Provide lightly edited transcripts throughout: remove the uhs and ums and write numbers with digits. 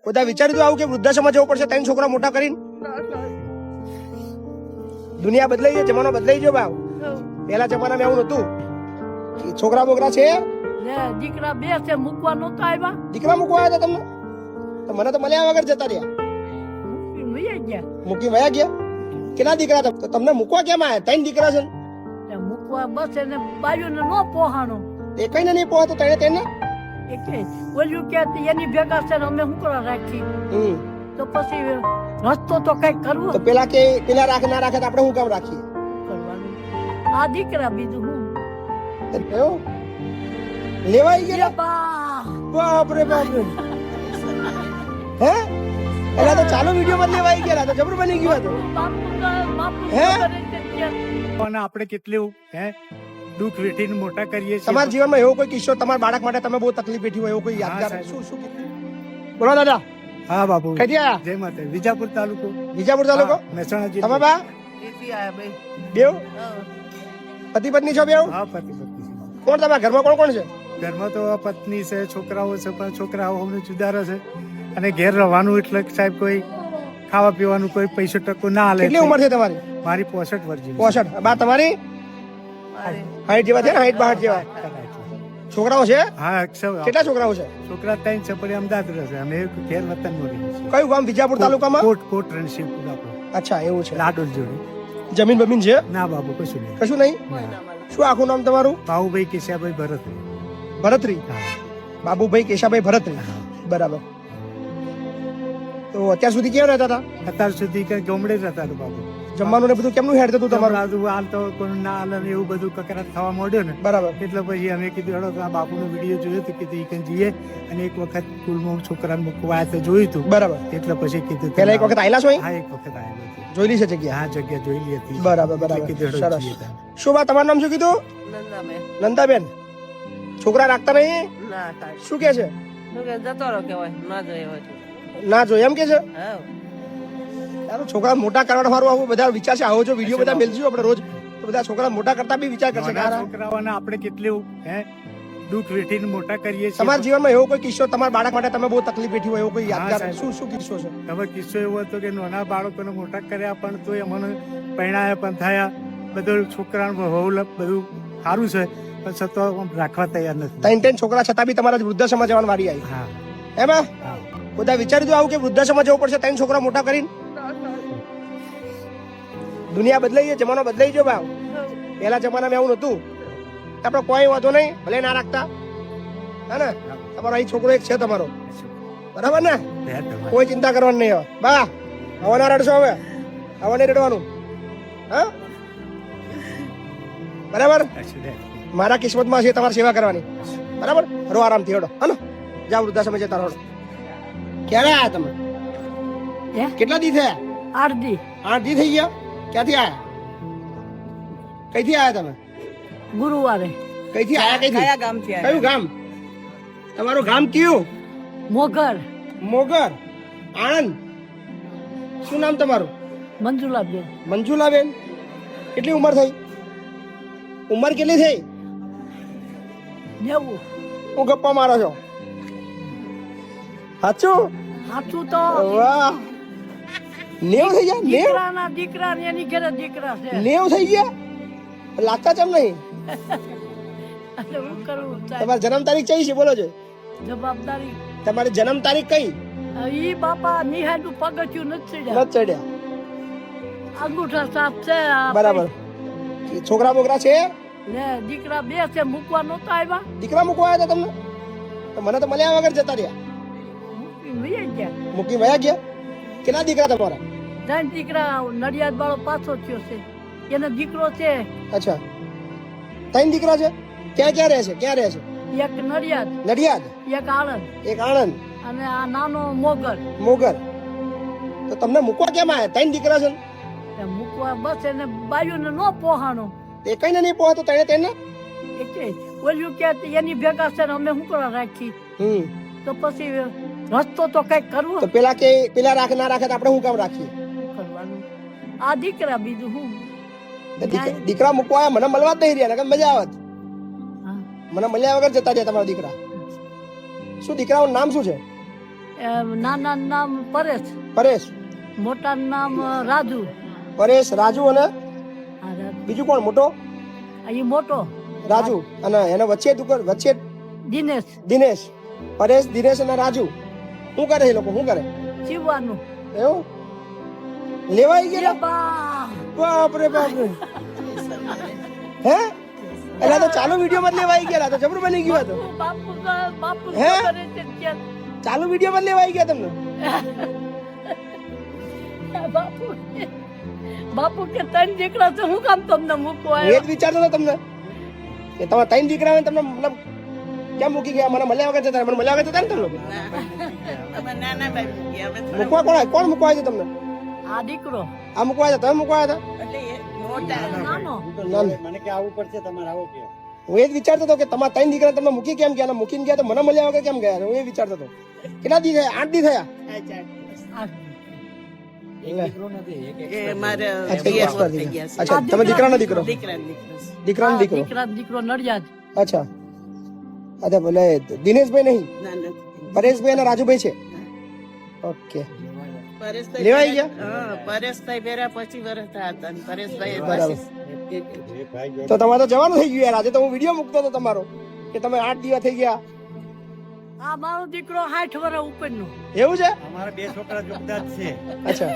કોઈ વિચાર્યું આવું કે વૃદ્ધાશ્રમમાં જવું પડશે 3 છોકરા મોટા કરીને? દુનિયા બદલાઈ ગઈ, જમાનો બદલાઈ ગયો ભાવ. પેલા જમાનામાં એવું નતું. છોકરા બોકરા છે? દીકરા 2 છે, મૂકવા નહોતા આવ્યા. દીકરા મૂકવા આવ્યા હતા તમને? તો મને તો મળ્યા વગર જતા રહ્યા. મૂકી વયા ગયા. કેટલા દીકરા હતા? તો તમને મૂકવા કેમ આવ્યા? 3 દીકરા છે ને? મૂકવા બસ એને બાયુને નો પોહાણો. એકઈને નહીં પહોંચતો તેને એટલે ઓલું કે એની ભેગા છે ને અમે શું કરવા રાખી? તો પછી રસ્તો તો કઈક કરવો. તો પેલા કે પેલા રાખે ના રાખે તો આપણે શું કામ રાખીએ? કરવાનું આ દીકરા બીજું હું એવું લેવાઈ ગયા. બા બાપ રે બાપ રે. હે એલા તો ચાલુ વિડિયો માં લેવાઈ ગયા તો જબર બની ગયું હતું. હે અને આપણે કેટલું દુઃખ વેઠીને મોટા કરીએ છીએ. તમારા જીવનમાં એવો કોઈ કિસ્સો તમારા બાળક માટે તમે બહુ તકલીફ વેઠી હોય એવો કોઈ યાદગાર? શું શું બોલો દાદા. હા બાપુ, કઈથી આયા? જય માતા. વિજાપુર તાલુકો. વિજાપુર તાલુકો, મહેસાણા જિલ્લો. તમે બા બેવ પતિ પત્ની છો બેવ? હા, પતિ પત્ની. કોણ તમારા ઘરમાં કોણ કોણ છે? ઘરમાં તો પત્ની છે, છોકરાઓ છે, પણ છોકરાઓ અમને જુદારો છે અને ઘેર રહેવાનું એટલે સાહેબ કોઈ ખાવા પીવાનું કોઈ પૈસો ટકો ના હાલે. કેટલી ઉંમર છે તમારી? મારી 65 વર્ષ જેવી. 65. બા તમારી 60 જેવા છે ને? 60 જેવા. છોકરાઓ છે? હા, કેટલા છોકરાઓ છે? છોકરા 3 છે, પણ અમદાવાદ રહે છે. અમે ઘેર વતન માં રહીએ છીએ. કયું ગામ? વિજાપુર તાલુકામાં? કોટ રણશીપુર આપણો. અચ્છા એવું છે. લાડોલ જોડે. જમીન બમીન છે? ના બાબુ, કશું નહીં. કશું નહીં. શું આખું નામ તમારું? બાબુભાઈ કેશાભાઈ ભરત. ભરતરી. બાબુભાઈ કેશાભાઈ ભરતરી. બરાબર. તો અત્યાર સુધી ક્યાં રહેતા હતા? અત્યાર સુધી કઈ ગામડે જ હતા બાબુ. જમવાનું ને બધું કેમનું હેડતું હતું તમારું? આજુ હાલ તો કોઈ ના હાલ ને એવું બધું કકરાટ થવા માંડ્યો ને. બરાબર. એટલે પછી અમે કીધું હેડો આ બાપુનો વિડીયો જોયો તો કીધું ઈ કઈ જઈએ અને એક વખત સ્કૂલમાં છોકરાને મૂકવા આવ્યા તો જોયું હતું. બરાબર. એટલે પછી કીધું પેલા એક વખત આયેલા છો અહીં? હા, એક વખત આવેલો હતો. જોયેલી છે જગ્યા? હા, જગ્યા જોયેલી હતી. બરાબર એટલે બરાબર. કીધું હેડો સરસ. જઈએ ત્યાં. શું બા તમારું નામ શું કીધું? નંદાબેન. છોકરા રાખતા નહીં? ના કાંઈ શું કે છે? શું કે જતો રહો કેવાય ના જોઈએ હોય ના જો એમ કે છે? હા યાર છોકરા મોટા કરવા મારું આવું બધા વિચાર છે. આવો જો વિડીયો બધા મેલજો આપણે રોજ તો બધા છોકરા મોટા કરતા બી વિચાર કરશે કે નાના આ છોકરાઓને આપણે કેટલું દુઃખ વેઠીને મોટા કરીએ છીએ. તમારા જીવનમાં એવો કોઈ કિસ્સો તમારા બાળક માટે તમે બહુ તકલીફ વેઠી હોય એવો કોઈ યાદગાર? સાહેબ. શું શું કિસ્સો છે? હવે કિસ્સો એવો હતો કે નાના બાળકોને મોટા કર્યા પણ તોય અમને પરણાયા પણ થયા. બધું છોકરાનું બધું સારું છે પણ છતાં રાખવા તૈયાર નથી. 3 છોકરા છતાં બી તમારા વૃદ્ધાશ્રમમાં જવાની વારી આવી. હા, એમાં બધા વિચાર્યું આવું કે વૃદ્ધાશ્રમમાં જવું પડશે 3 છોકરા મોટા કરીને? દુનિયા બદલાઈ ગઈ, જમાનો બદલાઈ ગયો ભાવ. પેલા જમાનામાં એવું નતું. આપણે કોઈ વાંધો નહીં, ભલે ના રાખતા. હે ને? તમારો અહીં છોકરો એક છે તમારો, બરાબર ને? કોઈ ચિંતા કરવાની નહીં. હવે બા હવે ના રડશો. હવે હવે નહીં રડવાનું. હા બરાબર. મારા કિસ્મતમાં છે તમારી સેવા કરવાની. બરાબર. હરો આરામથી હેડો. હા ને? જાઓ વૃદ્ધાશ્રમે જતા રહો. ક્યારે આયા તમે? કેટલા દી થયા? 8 દી. 8 દી થઈ ગયા. ક્યાંથી આયા? કઈથી આયા તમે? ગુરુવારે. કઈથી આયા? કઈથી? કયા ગામથી આવ્યા? કયું ગામ તમારું? ગામ કયું? મોગર. મોગર. આણંદ. શું નામ તમારું? મંજુલાબેન. મંજુલાબેન. કેટલી ઉંમર થઈ? ઉંમર કેટલી થઈ? 90. હું ગપ્પા મારો છો? સાચું? સાચું તો વાહ. 90 થઈ ગયા? 90? દીકરાના દીકરા ને એની ઘરે દીકરા છે. 90 થઈ ગયા? લાગતા ચમ નહીં? એટલે હું કરવું સાહેબ? તમારી જન્મ તારીખ કઈ છે બોલો છે? જવાબદારી તમારી જન્મ તારીખ કઈ? ઈ બાપા નિહાળનું પગથિયું નથી ચડ્યા. નથી ચડ્યા. અંગૂઠા સાફ છે આ બરાબર. છોકરા બોકરા છે? ને દીકરા 2 છે, મૂકવા નહોતા આવ્યા. દીકરા મૂકવા આવ્યા હતા તમને? તો મને તો મળ્યા વગર જતા રહ્યા. મૂકીને વહી ગયા. મૂકી વયા ગયા. કેટલા દીકરા તમારા? 3 દીકરા. નડિયાદ વાળો પાછો થયો છે, એને દીકરો છે. અચ્છા, 3 દીકરા છે. ક્યાં ક્યાં રહે છે? ક્યાં રહે છે? એક નડિયાદ, નડિયાદ, એક આણંદ એક આણંદ, અને આ નાનો મોગર. મોગર. તો તમને મૂકવા કેમ આવ્યા? 3 દીકરા છે. તે મૂકવા બસ એને બાયુને નો પોહાણો. એ કઈને નહીં પહોંચતો તેને? એટલે ઓલું કે એની ભેગા છે ને અમે શું કરવા રાખી? તો પછી રસ્તો તો કઈક કરવો. તો પેલા કે પેલા રાખે ના રાખે તો આપણે શું કામ રાખીએ? કરવાનું આ દીકરા બીજું હું. દીકરા મૂકવા આવ્યા, મને મળવા જ નહીં રહ્યા, નકર મજા આવત. હા. મને મળ્યા વગર જતા રહ્યા તમારા દીકરા. શું દીકરાનું નામ શું છે? નાના નામ પરેશ, પરેશ, મોટા નામ રાજુ. પરેશ, રાજુ અને આ રાજુ. બીજું કોણ મોટો? એ મોટો રાજુ અને એના વચ્ચે દિનેશ. દિનેશ. પરેશ, દિનેશ અને રાજુ. શું કરે એ લોકો? શું કરે શિવવાનું. એવું? લેવાઈ ગયા? બા. બાપરે બાપરે. હે એટલે તો ચાલુ વિડીયો માં જ લેવાઈ ગયા, તો જબરું બની ગયું. તો બાપુ બાપુ હે? કરે છે ત્યાં. ચાલુ વિડીયો માં જ લેવાઈ ગયા તમને. બાપુ બાપુ કે ત્રણ દીકરા છે, હું કામ તમને મૂકવા હું એ જ વિચારતો હતો તમને કે તમારા ત્રણ દીકરા હોય તમને મતલબ કેમ મૂકી ગયા? મને મળ્યા વગર જતા, મને મળ્યા વગર જતા ને તમે લોકો. મૂકવા કોણ મૂકવા આવ્યું તમને? આ દીકરો આ મૂકવા આવ્યા? તમે મૂકવા આવ્યા નાનો. હતા? મને કે આવવું પડશે તમારે આવો કે હું એ જ વિચારતો હતો કે તમારા ત્રણ દીકરા તમને મૂકી કેમ ગયા, અને મૂકીને ગયા તો મને મળ્યા વગર કેમ ગયા? હું એ વિચારતો હતો. કેટલા દી થયા? 8 દી થયા. અચ્છા, તમે દીકરાનો દીકરો? દીકરાનો દીકરો. દીકરો નડિયાદ. અચ્છા અચ્છા, ભલે દિનેશભાઈ નહીં, પરેશભાઈ અને રાજુભાઈ છે. ઓકે, લેવાઈ ગયા. પરેશભાઈ બેરા પછી વર્ષ હતા અને પરેશભાઈ બરાબર. તો તમારે તો જવાનું થઈ ગયું યાર. આજે તો હું વિડીયો મૂકતો હતો તમારો કે તમે 8 દિવસ થઈ ગયા. આ મારો દીકરો 60 વર્ષ ઉપરનો. એવું છે? અમારા 2 છોકરા જોગદાર જ છે. અચ્છા,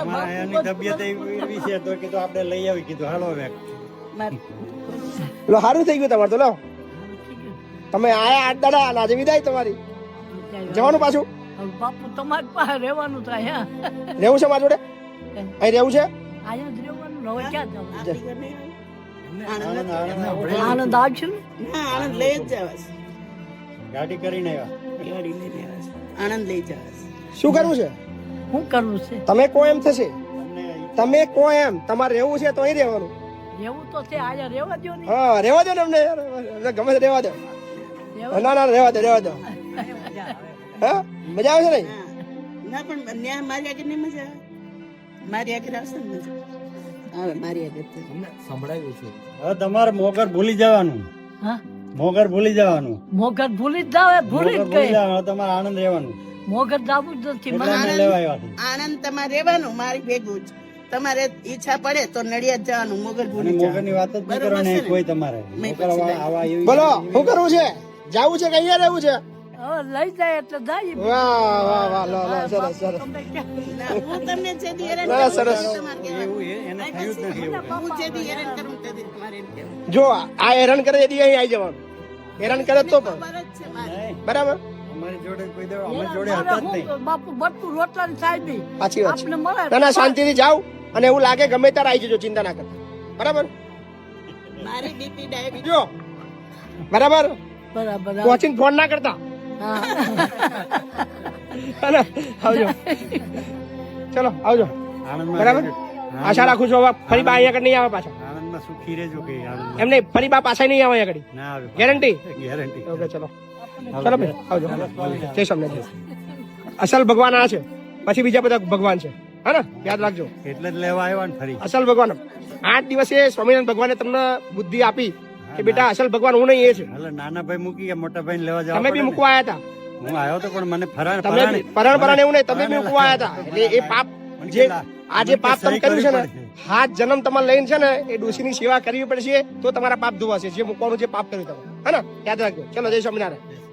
અમારા એની તબિયત એવી છે તો કીધું આપણે લઈ આવી, કીધું હાલો હવે. લો સારું થઈ ગયું તમારે તો. લો તમે આયા 8 દાડા અને આજે વિદાય તમારી. જવાનું પાછું? હવે બાપુ તમારી પાસે રહેવાનું થાય. હા, રહેવું છે મારા જોડે? અહીં રહેવું છે? અહીંયા જ રહેવાનું. હવે ક્યાં જવાનું? આણંદ આનંદ આવશે ને. આણંદ લઈ જ જવાસ, ગાડી કરીને આવ્યા. ગાડી લઈને આવ્યા છે. આણંદ લઈ જવાસ. શું કરવું છે? શું કરવું છે? તમે કહો એમ થશે. તમને તમે કહો એમ. તમારે રહેવું છે તો અહીં રહેવાનું. રહેવું તો છે, અહીંયા રહેવા દો ને. હા, રહેવા દો ને અમને યાર. અમને ગમે તે રહેવા દો. ના ના, રહેવા દો, રહેવા દો. હા, મજા આવે છે ને? ના પણ ન્યા મારી આગળ નહીં મજા આવે. મારી આગળ આવશે ને મજા આવે. મારી આગળ તો. હવે તમારે મોગર ભૂલી જવાનું. હા, મોગર ભૂલી જવાનું. મોગર ભૂલી જ જાવ, ભૂલી જ મોગર ભૂલી ગઈ. જવાનું. હવે તમારે આણંદ રહેવાનું. મોગર જાવું જ નથી. એટલે મને અમે લેવા આવ્યા છે. આણંદ તમારે રહેવાનું, મારી ભેગું જ. તમારે ઈચ્છા પડે તો નડિયાદ જવાનું, મોગર અને ભૂલી મોગર જવાનું. ની વાત જ નહીં કરવાની કોઈ તમારે. મોગર આવા એવી બોલો, શું કરવું છે? જાવું છે કે અહીંયા રહેવું છે? હવે લઈ જાય એટલે જાય. વાહ વાહ વાહ, લો લો, સરસ સરસ. તમને ક્યાં- ના, હું તમને જેથી હેરાન ના, કરું, સરસ. તમારે કહેવાનું. એવું એને થયું જ નથી એવું. હું જેથી હેરાન કરું તેથી તમારે એમ કહેવાનું. જો આ હેરાન કરે એ દી અહીં આવી જવાનું. હેરાન કરે તો પણ ખબર જ છે મારે. નહીં, બરાબર. અમારી જોડે કોઈ દાડો અમારી જોડે હતા જ નહીં. બાપુ બટકું રોટલા ની સાહેબ સાચી વાત છે. આપને મળે. ના ના, શાંતિથી જાઓ અને એવું લાગે ગમે ત્યારે આવી જજો, ચિંતા ના કરતા. બરાબર? મારી બીપી ડાયાબિટીસ જો બરાબર, બરાબર. પહોંચીને ફોન ના કરતા. હા. અને આવજો. ચલો આવજો. આણંદમાં બરાબર. રહેજો. આશા રાખું છું હવે ફરી બા અહીંયા આગળ નહીં આવે પાછા. આણંદમાં સુખી રહેજો કે આણંદમાં. એમ નહીં, ફરી બા પાછા નહીં આવે અહીંયા આગળ. ના આવે. ગેરંટી? ગેરંટી. ઓકે, ચલો ચલો ભાઈ, આવજો. જય સ્વામિનારાયણ. અસલ ભગવાન આ છે, પછી બીજા બધા ભગવાન છે. હા ને, યાદ રાખજો. એટલે જ લેવા આવ્યા ને ફરી. અસલ ભગવાન 8 દિવસે સ્વામિનારાયણ ભગવાને તમને બુદ્ધિ આપી કે બેટા અસલ ભગવાન હું નહીં, એ છે. એટલે નાના ભાઈ મૂકી ગયા, મોટા ભાઈ લેવા જવા તમે બી પડે ને. મૂકવા આવ્યા હતા. હું આવ્યો તો પણ મને ફરાણ તમે બી પરણ એવું નહીં, તમે બી મૂકવા આવ્યા હતા. એટલે એ પાપ જે આ જે પાપ તમે કર્યું છે ને, 7 જન્મ તમારે લઈને છે ને, એ ડોશીની સેવા કરવી પડશે તો તમારા પાપ ધોવાશે. જે મૂકવાનું જે પાપ કર્યું તમે, હે ને, યાદ રાખજો. ચલો, જય સ્વામિનારાયણ.